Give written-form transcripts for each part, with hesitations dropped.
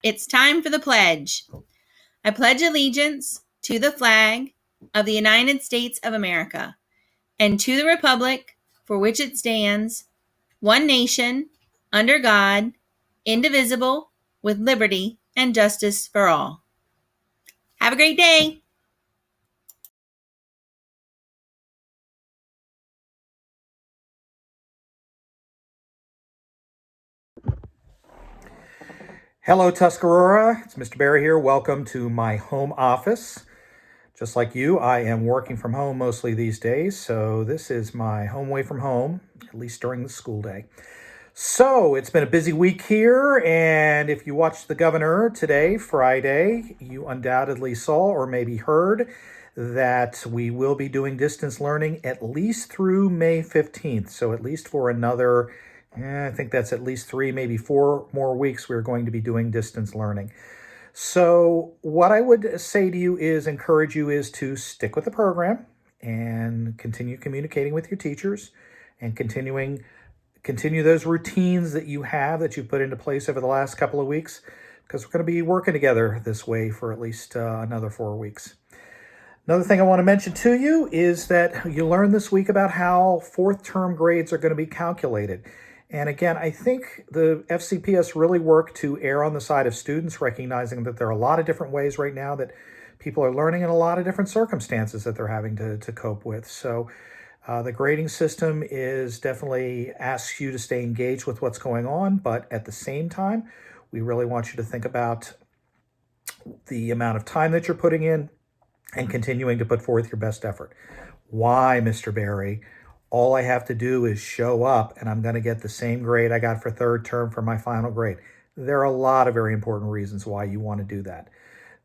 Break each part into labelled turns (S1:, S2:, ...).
S1: It's time for the pledge. I pledge allegiance to the flag of the United States of America and to the republic for which it stands, one nation, under God, indivisible, with liberty and justice for all. Have a great day.
S2: Hello, Tuscarora. It's Mr. Barry here. Welcome to my home office. Just like you, I am working from home mostly these days, so this is my home away from home, at least during the school day. So it's been a busy week here, and if you watched the governor today, Friday, you undoubtedly saw or maybe heard that we will be doing distance learning at least through May 15th. So at least for another, I think that's at least 3, maybe 4 more weeks, we're going to be doing distance learning. So what I would say to you is encourage you is to stick with the program and continue communicating with your teachers and continue those routines that you have that you've put into place over the last couple of weeks, because we're going to be working together this way for at least another 4 weeks. Another thing I want to mention to you is that you learned this week about how fourth term grades are going to be calculated. And again, I think the FCPS really worked to err on the side of students, recognizing that there are a lot of different ways right now that people are learning in a lot of different circumstances that they're having to cope with. So the grading system is definitely asks you to stay engaged with what's going on, but at the same time, we really want you to think about the amount of time that you're putting in and continuing to put forth your best effort. Why, Mr. Barry? All I have to do is show up and I'm going to get the same grade I got for third term for my final grade. There are a lot of very important reasons why you want to do that.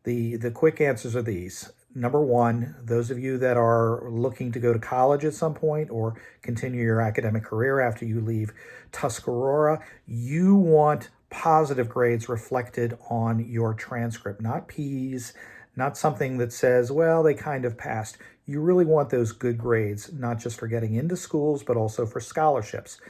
S2: The quick answers are these. Number one, those of you that are looking to go to college at some point or continue your academic career after you leave Tuscarora, you want positive grades reflected on your transcript, not P's, not something that says, well, they kind of passed. You really want those good grades, not just for getting into schools, but also for scholarships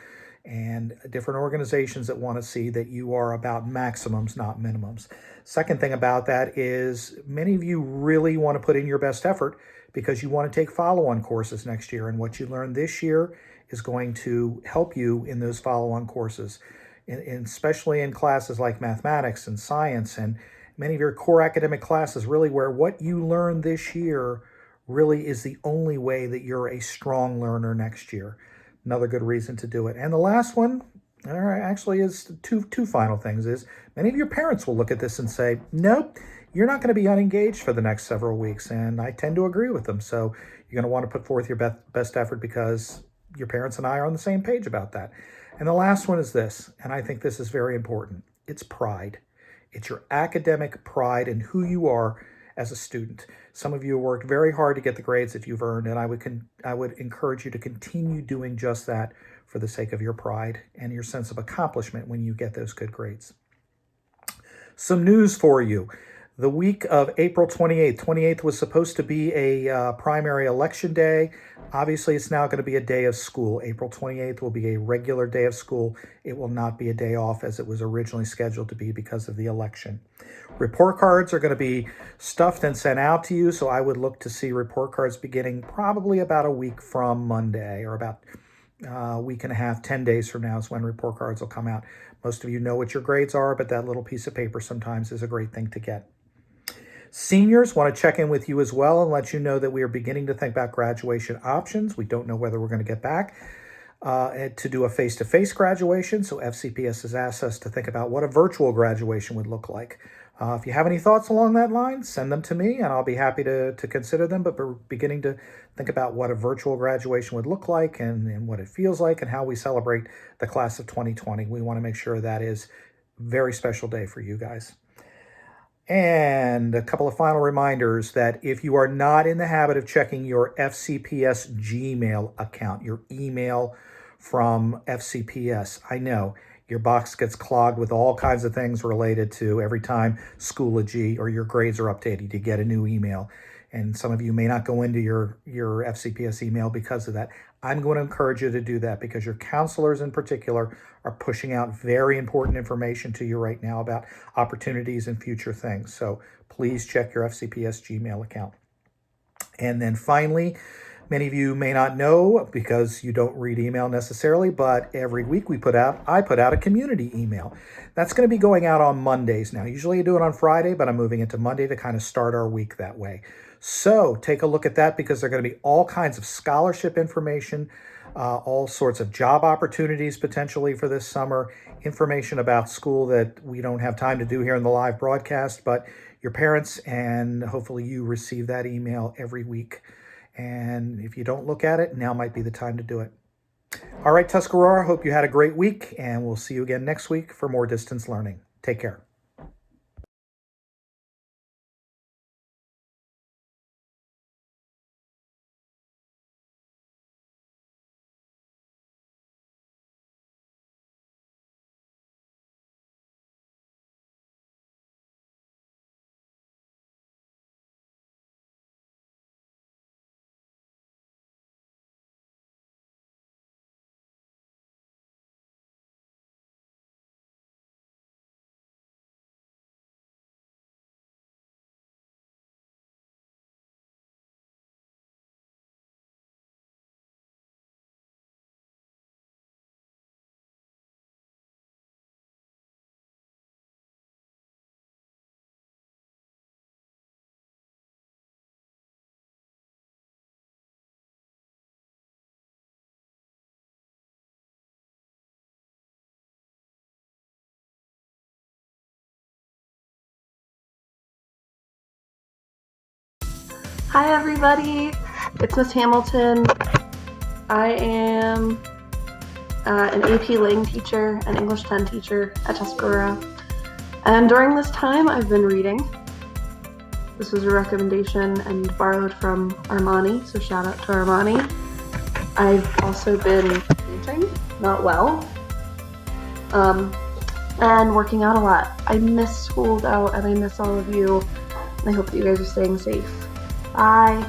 S2: and different organizations that want to see that you are about maximums, not minimums. Second thing about that is many of you really want to put in your best effort because you want to take follow-on courses next year. And what you learn this year is going to help you in those follow-on courses, especially in classes like mathematics and science and many of your core academic classes, really where what you learn this year really is the only way that you're a strong learner next year. Another good reason to do it. And the last one, actually, is two final things. Is many of your parents will look at this and say, nope, you're not going to be unengaged for the next several weeks. And I tend to agree with them. So you're going to want to put forth your best effort because your parents and I are on the same page about that. And the last one is this, and I think this is very important. It's pride. It's your academic pride in who you are as a student. Some of you worked very hard to get the grades that you've earned, and I would encourage you to continue doing just that for the sake of your pride and your sense of accomplishment when you get those good grades. Some news for you. The week of April 28th. 28th was supposed to be a primary election day. Obviously, it's now going to be a day of school. April 28th will be a regular day of school. It will not be a day off as it was originally scheduled to be because of the election. Report cards are going to be stuffed and sent out to you, so I would look to see report cards beginning probably about a week from Monday, or about a week and a half, 10 days from now is when report cards will come out. Most of you know what your grades are, but that little piece of paper sometimes is a great thing to get. Seniors, want to check in with you as well and let you know that we are beginning to think about graduation options. We don't know whether we're going to get back to do a face-to-face graduation, so FCPS has asked us to think about what a virtual graduation would look like. If you have any thoughts along that line, send them to me and I'll be happy to consider them, but we're beginning to think about what a virtual graduation would look like and what it feels like and how we celebrate the class of 2020. We want to make sure that is a very special day for you guys. And a couple of final reminders that if you are not in the habit of checking your FCPS Gmail account, your email from FCPS, I know your box gets clogged with all kinds of things related to every time Schoology or your grades are updated, you get a new email. and some of you may not go into your FCPS email because of that. I'm going to encourage you to do that because your counselors in particular are pushing out very important information to you right now about opportunities and future things. So please check your FCPS Gmail account. And then finally, many of you may not know because you don't read email necessarily, but every week I put out a community email. That's going to be going out on Mondays now. Usually I do it on Friday, but I'm moving it to Monday to kind of start our week that way. So take a look at that because there are going to be all kinds of scholarship information, all sorts of job opportunities potentially for this summer, information about school that we don't have time to do here in the live broadcast, but your parents and hopefully you receive that email every week. And if you don't look at it, now might be the time to do it. All right, Tuscarora, hope you had a great week, and we'll see you again next week for more distance learning. Take care.
S3: Hi everybody, it's Miss Hamilton. I am an AP Lang teacher, an English 10 teacher at Tuscarora. And during this time I've been reading. This was a recommendation and borrowed from Armani, so shout out to Armani. I've also been painting, not well, and working out a lot. I miss school though, and I miss all of you, and I hope that you guys are staying safe. Bye.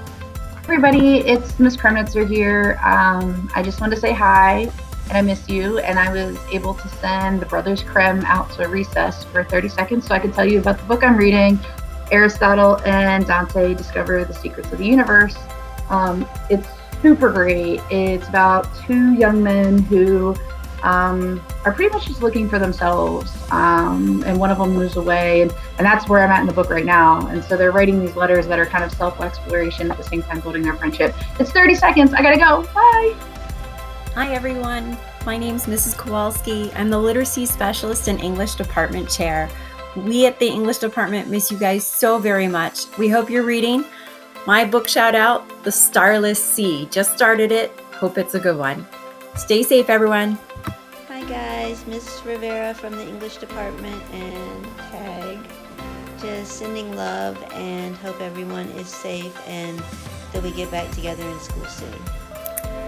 S4: Everybody, it's Miss Kremitzer here. I just wanted to say hi, and I miss you. And I was able to send the Brothers Krem out to a recess for 30 seconds so I could tell you about the book I'm reading, Aristotle and Dante Discover the Secrets of the Universe. It's super great. It's about two young men who are pretty much just looking for themselves, and one of them moves away, and that's where I'm at in the book right now. And so they're writing these letters that are kind of self-exploration at the same time building their friendship. It's 30 seconds. I gotta go. Bye.
S5: Hi everyone. My name's Mrs. Kowalski. I'm the Literacy Specialist and English Department Chair. We at the English Department miss you guys so very much. We hope you're reading my book shout out, The Starless Sea. Just started it. Hope it's a good one. Stay safe, everyone.
S6: Hi guys, Mrs. Rivera from the English Department and TAG. Just sending love and hope everyone is safe and that we get back together in school soon.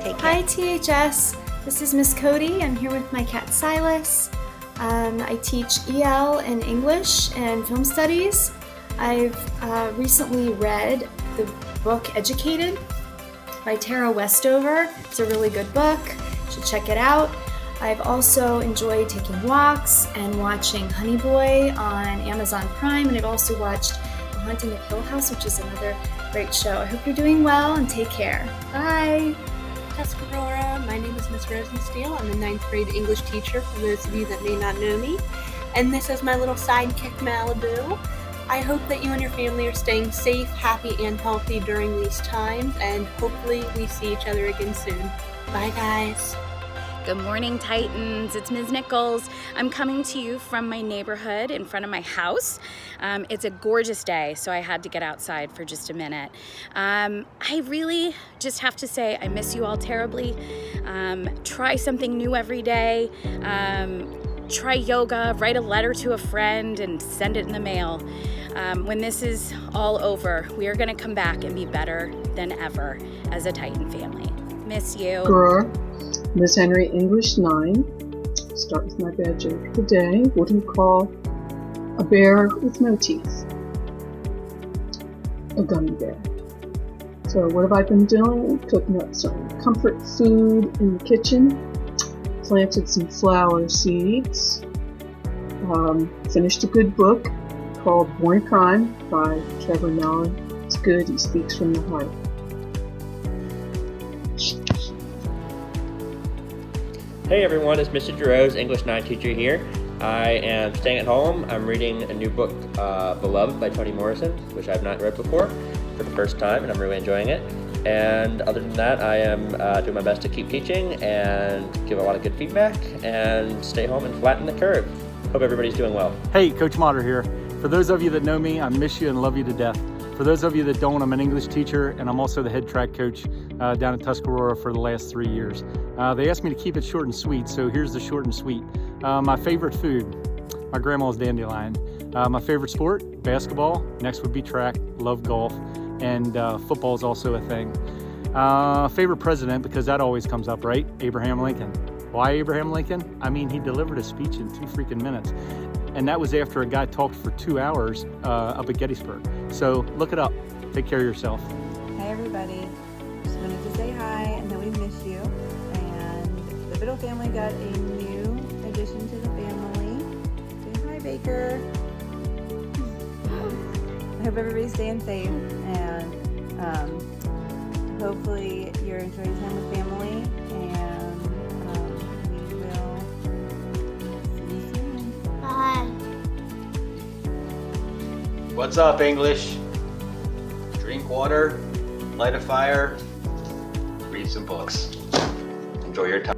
S6: Take care.
S7: Hi THS, this is Miss Cody. I'm here with my cat Silas. I teach EL and English and film studies. I've recently read the book Educated by Tara Westover. It's a really good book. You should check it out. I've also enjoyed taking walks and watching Honey Boy on Amazon Prime, and I've also watched The Haunting of Hill House, which is another great show. I hope you're doing well and take care. Bye!
S8: Tuscarora, my name is Miss Rosensteel. I'm a 9th grade English teacher for those of you that may not know me. And this is my little sidekick Malibu. I hope that you and your family are staying safe, happy, and healthy during these times, and hopefully we see each other again soon. Bye guys.
S9: Good morning, Titans. It's Ms. Nichols. I'm coming to you from my neighborhood in front of my house. It's a gorgeous day, so I had to get outside for just a minute. I really just have to say I miss you all terribly. Try something new every day. Try yoga, write a letter to a friend, and send it in the mail. When this is all over, we are going to come back and be better than ever as a Titan family. Miss you.
S10: Girl. Miss Henry, English 9. Start with my bad joke of the day. What do you call a bear with no teeth? A gummy bear. So what have I been doing? Cooking up some comfort food in the kitchen. Planted some flower seeds. Finished a good book called Born Crime by Trevor Noah. It's good. He speaks from the heart.
S11: Hey everyone, it's Mr. Giroux, English 9 teacher here. I am staying at home. I'm reading a new book, Beloved by Toni Morrison, which I've not read before for the first time, and I'm really enjoying it. And other than that, I am doing my best to keep teaching and give a lot of good feedback and stay home and flatten the curve. Hope everybody's doing well.
S12: Hey, Coach Motter here. For those of you that know me, I miss you and love you to death. For those of you that don't, I'm an English teacher and I'm also the head track coach down at Tuscarora for the last 3 years. They asked me to keep it short and sweet, so here's the short and sweet. My favorite food, my grandma's dandelion. My favorite sport, basketball. Next would be track, love golf, and football is also a thing. Favorite president, because that always comes up, right? Abraham Lincoln. Why Abraham Lincoln? I mean, he delivered a speech in 2 freaking minutes. And that was after a guy talked for 2 hours up at Gettysburg. So look it up. Take care of yourself.
S13: Hi everybody. Just wanted to say hi and that we miss you. And the Biddle family got a new addition to the family. Say hi, Baker. I hope everybody's staying safe and hopefully you're enjoying time with family. And we will see you soon.
S7: Bye.
S14: What's up, English? Drink water, light a fire, read some books. Enjoy your time.